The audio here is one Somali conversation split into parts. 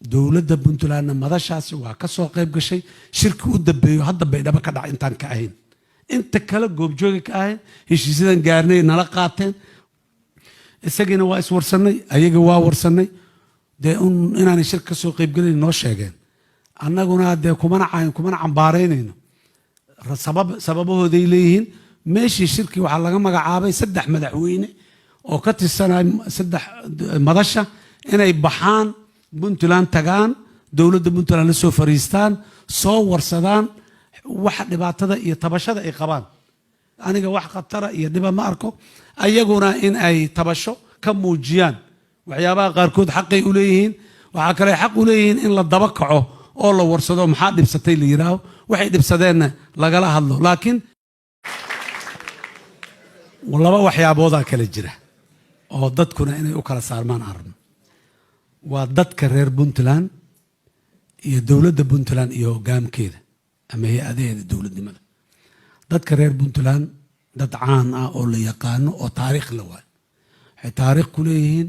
دولة بنتلان مدشاس وكسو قيب قشي شركة ودبيو هذا بيدبا كدع انتان كاهين انت كلا قوب جوغي كاهين هشي سيدان قارني نلقاتين الساقينا وايس ورساني ايقا وا ورساني دي اناني شركة سو قيب قلي نو شاقين انا قونا دي كمان عمبارينينو سببه دي ليهين ماشي شركي وحا لغا مقعابي سدح مدحويني oo ka tirsanay saddex madasha inay baxaan Puntland tagaan dawladda Puntland la soo fariistaan soo warsadaan wax dhibaatada iyo tabashada ay qabaan aniga wax qatara iyo dhiba ma arko ayaguna in ay tabasho ka muujiyaan waxyaabaha qaarkood xaqay u leeyihiin waxa kale xaq u leeyihiin in la daba kaco oo la warsado maxaa dhibsatay la yiraahdo waxay dhibsadeen lagala hadlo laakiin walaba waxyaabooda kala jira oo dadkuna inay u kala saarmaan arrin waa dadka reer Puntland iyo dawladda Puntland iyo hogaamkeeda ama hay'adaha dawladnimada dadka reer Puntland dad caan ah oo la yaqaan oo taariikh la waa waxay taariikh ku leeyihiin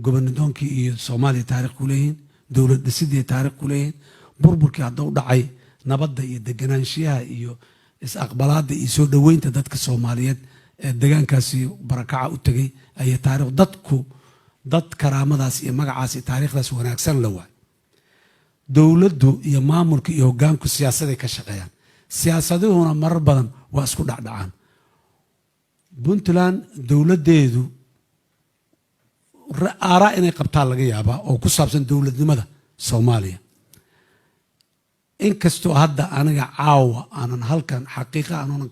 gobonadoonkii iyo Soomaaliya taariikh ku leeyihiin dawladda sidii taariikh ku leeyihiin burburkii hadda u dhacay nabadda iyo deganaanshiyaha iyo is-aqbalaadda iyo soo dhaweynta dadka Soomaaliyeed deegaankaasi barakaca u tagay ay taariikh dadku dad karaamadaas iyo magacaas taariikhdaas wanaagsan la waa dawladdu iyo maamulka iyo hogaanku siyaasaday ka shaqeeyaan siyaasaduhuna marar badan waa isku dhacdhacaan Puntland dawladeedu aara inay qabtaan laga yaabaa oo ku saabsan dawladnimada Soomaaliya inkastoo hadda aniga caawa aanan halkan xaqiiqa aanan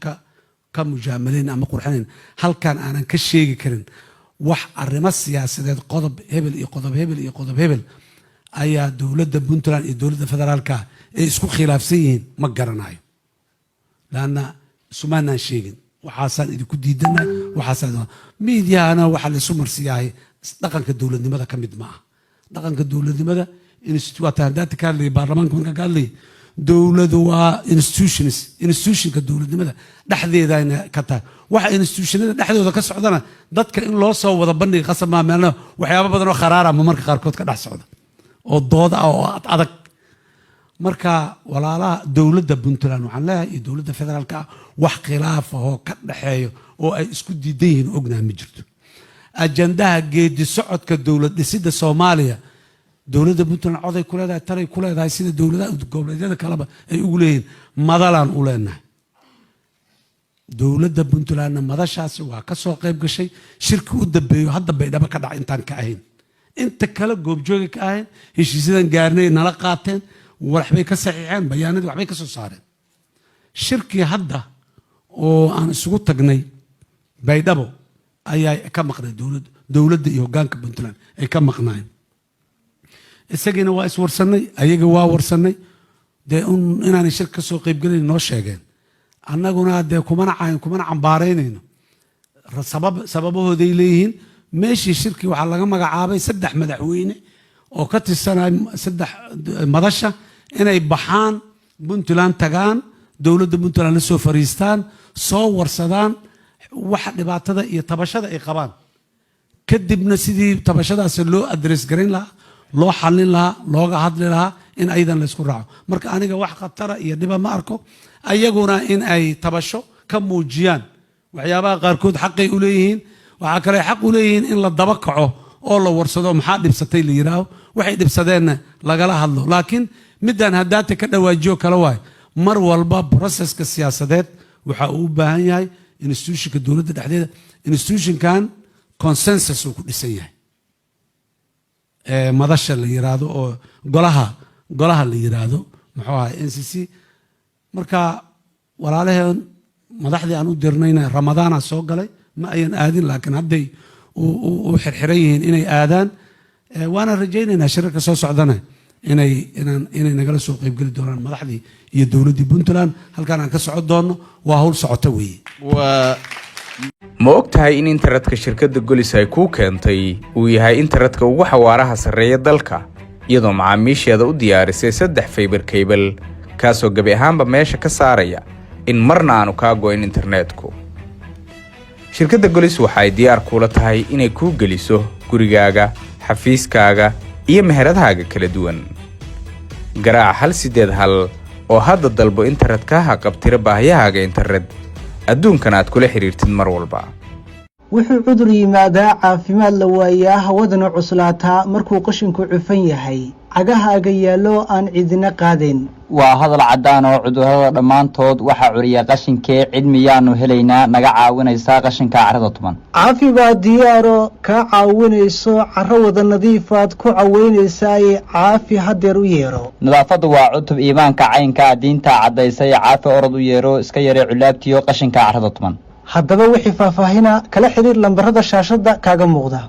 ka mujaamalayn ama qurxanayn halkan aanan ka sheegi karin wax arrimo siyaasadeed qodob hebel iyo qodob hebel iyo qodob hebel ayaa dawladda Puntland iyo dawladda federaalka ay isku khilaafsan yihiin ma garanayo laana sumaanaan sheegin waxaasan idinku diidana waxaasan miidiyaana waxa la isu marsiyahay dhaqanka dawladnimada ka mid ma aha dhaqanka dawladnimada institutionada ka hadlay baarlamaanka marka ka hadlay dawladu waa institutionka dawladnimada dhaxdeedayna ka tahay waxa institutionada dhaxdooda ka socdana dadka in loo soo wada bandhig qasab ma meelna waxyaabo badan oo kharaar ah marka qaarkood ka dhax socda oo dood ah oo adag marka walaalaha dawladda Puntland waxaan leeyahay iyo dawladda federaalka wax khilaaf ah oo ka dhaxeeyo oo ay isku diidan yihiin ognaa ma jirto ajandaha geedi socodka dawlad dhisidda Soomaaliya dawladda Puntland coday ku leedahay taray ku leedahay sida dawladaha goboleedyada kaleba ay ugu leeyihiin madalan u leenahay dawladda Puntland madashaas waa ka soo qayb gashay shirka u dambeeyo hadda baydhaba ka dhac intaan ka ahayn inta kala goob joogi ka ahayn heshiisyadan gaarnay nala qaateen waxbay ka saxiixeen bayaanadii waxbay ka soo saareen shirkii hadda oo aan isugu tagnay baydhabo ayaa ka maqnay dawladda iyo hogaanka Puntland ay ka maqnaayeen isagina waa is warsanay ayaga waa warsanay de inaan shirka soo qayb galin noo sheegeen annaguna de kumana cambaaraynayno sababahood ay leeyihiin meeshii shirkii waxa laga magacaabay saddex madaxweyne oo ka tirsanay saddex madasha inay baxaan Puntland tagaan dawladda Puntland la soo fariistaan soo warsadaan wax dhibaatada iyo tabashada ay qabaan kadibna sidii tabashadaas loo address garin lahaa loo xalin lahaa looga hadli lahaa in aydan la isku raaco marka aniga wax qatara iyo dhiba ma arko ayaguna in ay tabasho ka muujiyaan waxyaabaha qaarkood xaqay u leeyihiin waxa kale xaq u leeyihiin in la daba kaco oo la warsado maxaa dhibsatay la yiraahdo waxay dhibsadeen lagala hadlo laakiin midaan hadaata ka dhawaajiyo kala waay mar walba processka siyaasadeed waxa uu u baahan yahay institutionka dawladda dhexdeeda institutionkan consensus uu ku dhisan yahay madasha la yiraahdo oo golaha la yiraahdo muxuu ahaa NCC marka walaalaheen madaxdii aan u dirnayna Ramadaan soo galay ma ayan aadin laakiin hadday u xirxiran yihiin inay aadaan waana rajaynaynaa shirarka soo socdana inay nagala soo qayb gali doonaan madaxdii iyo dawladdii Puntland halkaan aan ka socod doono waa hawl socota weeye ma ogtahay in internetka shirkadda Golis ay ku keentay uu yahay internetka ugu xawaaraha sareeya dalka iyadoo macaamiisheeda u diyaarisay 3 fiber cable kaasoo gabi ahaanba meesha ka saaraya in marna aanu ka go'in internetku shirkadda Golis waxay diyaar kula tahay inay ku geliso gurigaaga xafiiskaaga iyo meheradahaaga kala duwan. garaac 181 oo hadda dalbo internetka ha qabtira baahiyahaaga internet adduunkan aad kula xiriirtid mar walba. wuxuu cudur yimaadaa caafimaad la waayaa hawadana cuslaataa markuu qashinku cufan yahay cagahaaga yaallo aan cidina qaadin. waa hadal cadaan oo cudurrada dhammaantood waxa curiya qashinkee cid miyaanu helaynaa naga caawinaysa qashinka carrada tuman. caafi baa diyaaro kaa caawinayso carro wada nadiifaad ku caweynaysaay caafi hadeer u yeero. nadaafaddu waa cutub iimaanka caynka diinta caddaysay caafi orod u yeero iska yaree culaabtiyo qashinka carrada tuman. haddaba wixii faahfaahina kala xiriir lambarada shaashada kaaga muuqda.